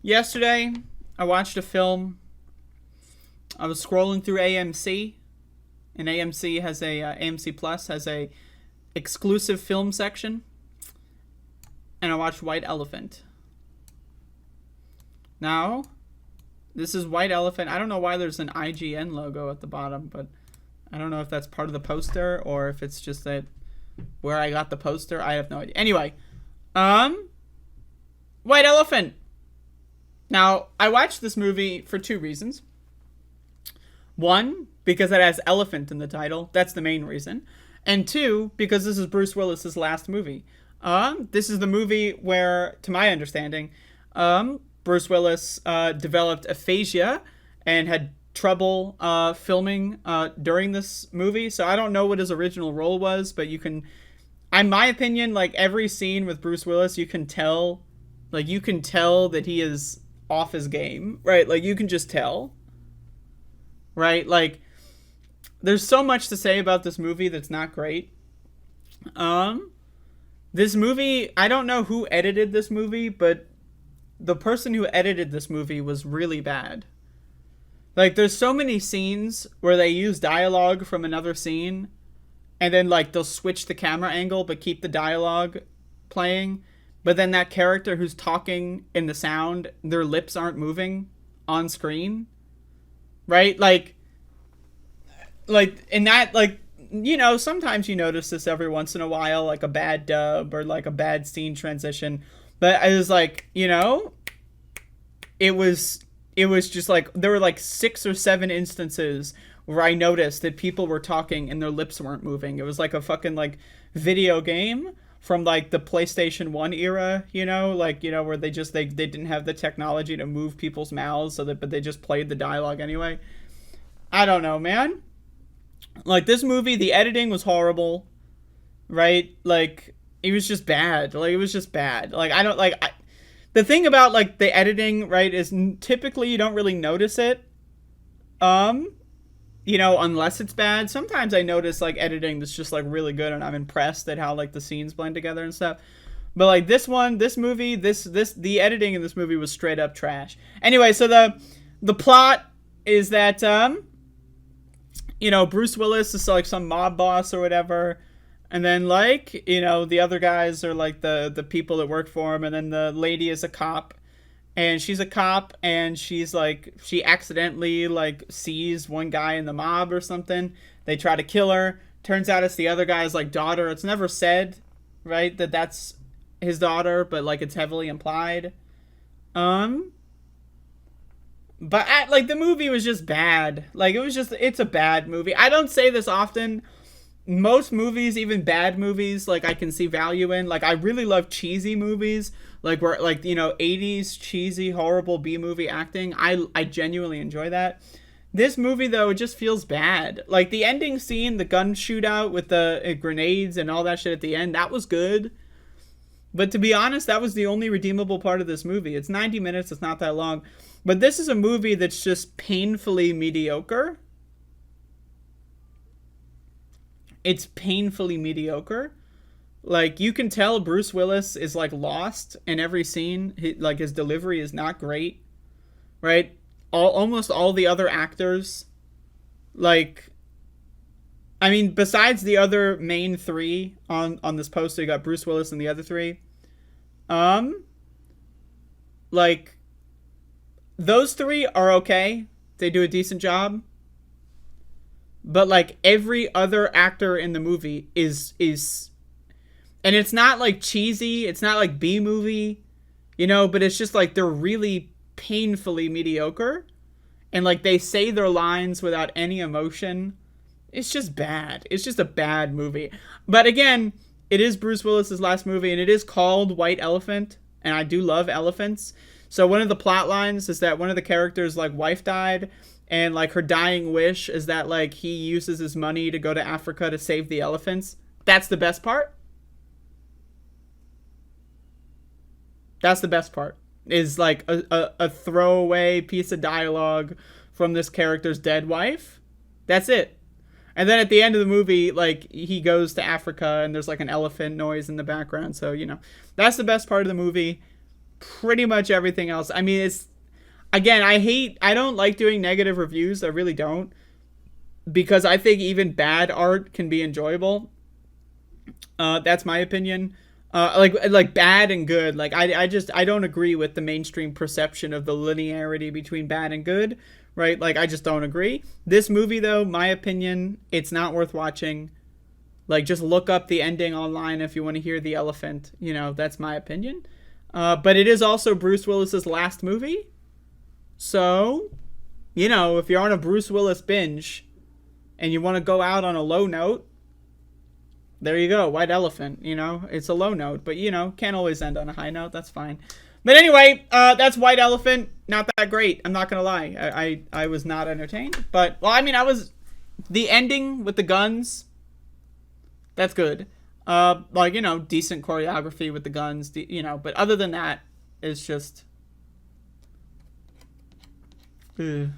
Yesterday, I watched a film. I was scrolling through AMC, and AMC Plus has a exclusive film section, and I watched White Elephant. Now, this is White Elephant. I don't know why there's an IGN logo at the bottom, but I don't know if that's part of the poster or if it's just that where I got the poster. I have no idea. Anyway, White Elephant. Now, I watched this movie for two reasons. One, because it has elephant in the title. That's the main reason. And two, because this is Bruce Willis's last movie. This is the movie where, to my understanding, Bruce Willis developed aphasia and had trouble filming during this movie. So I don't know what his original role was, but you can, in my opinion, like every scene with Bruce Willis, you can tell that he is off his game, right? Like you can just tell, right? Like there's so much to say about this movie that's not great. This movie, I don't know who edited this movie, but the person who edited this movie was really bad. Like there's so many scenes where they use dialogue from another scene and then like they'll switch the camera angle but keep the dialogue playing. But then that character who's talking in the sound, their lips aren't moving on screen. Right? Like in that, like, you know, sometimes you notice this every once in a while, like a bad dub or like a bad scene transition. But I was like, you know, it was just like, there were like 6 or 7 instances where I noticed that people were talking and their lips weren't moving. It was like a fucking like video game from like the PlayStation 1 era, you know, like, you know, where they didn't have the technology to move people's mouths but they just played the dialogue anyway. I don't know, man. Like this movie, the editing was horrible, right? Like it was just bad. Like it was just bad. Like the thing about like the editing, right, is typically you don't really notice it. You know, unless it's bad. Sometimes I notice like editing that's just like really good and I'm impressed at how like the scenes blend together and stuff. But like the editing in this movie was straight up trash. Anyway, so the plot is that you know, Bruce Willis is like some mob boss or whatever. And then like, you know, the other guys are like the people that work for him, and then the lady is a cop. And she's a cop, and she's like, she accidentally like sees one guy in the mob or something. They try to kill her. Turns out it's the other guy's like daughter. It's never said, right, that that's his daughter, but like it's heavily implied. But like the movie was just bad. Like it's a bad movie. I don't say this often. Most movies, even bad movies, like I can see value in. Like I really love cheesy movies. Like where like, you know, 80s cheesy horrible B-movie acting. I genuinely enjoy that. This movie though, it just feels bad. Like the ending scene, the gun shootout with the grenades and all that shit at the end, that was good. But to be honest, that was the only redeemable part of this movie. It's 90 minutes, it's not that long. But this is a movie that's just painfully mediocre. It's painfully mediocre. Like, you can tell Bruce Willis is, like, lost in every scene. Like, his delivery is not great. Right? Almost all the other actors, like, I mean, besides the other main 3 on this poster, you got Bruce Willis and the other 3. Like, those 3 are okay. They do a decent job. But, like, every other actor in the movie is and it's not, like, cheesy. It's not, like, B-movie, you know, but it's just, like, they're really painfully mediocre. And, like, they say their lines without any emotion. It's just bad. It's just a bad movie. But, again, it is Bruce Willis's last movie, and it is called White Elephant. And I do love elephants. So one of the plot lines is that one of the characters' like wife died, and like her dying wish is that like he uses his money to go to Africa to save the elephants. That's the best part. That's the best part. Is like a throwaway piece of dialogue from this character's dead wife. That's it. And then at the end of the movie, like, he goes to Africa and there's like an elephant noise in the background. So, you know, that's the best part of the movie. pretty much everything else. I mean, it's again, I don't like doing negative reviews. I really don't, because I think even bad art can be enjoyable. That's my opinion. Like bad and good. Like I don't agree with the mainstream perception of the linearity between bad and good. Right? Like I just don't agree. This movie, though, my opinion, it's not worth watching. Like just look up the ending online if you want to hear the elephant. You know, that's my opinion. But it is also Bruce Willis's last movie. So, you know, if you're on a Bruce Willis binge and you want to go out on a low note, there you go. White Elephant, you know, it's a low note, but you know, can't always end on a high note. That's fine. But anyway, that's White Elephant. Not that great. I'm not going to lie. I was not entertained, but well, I mean, the ending with the guns. That's good. Like, you know, decent choreography with the guns, you know, but other than that, it's just ugh.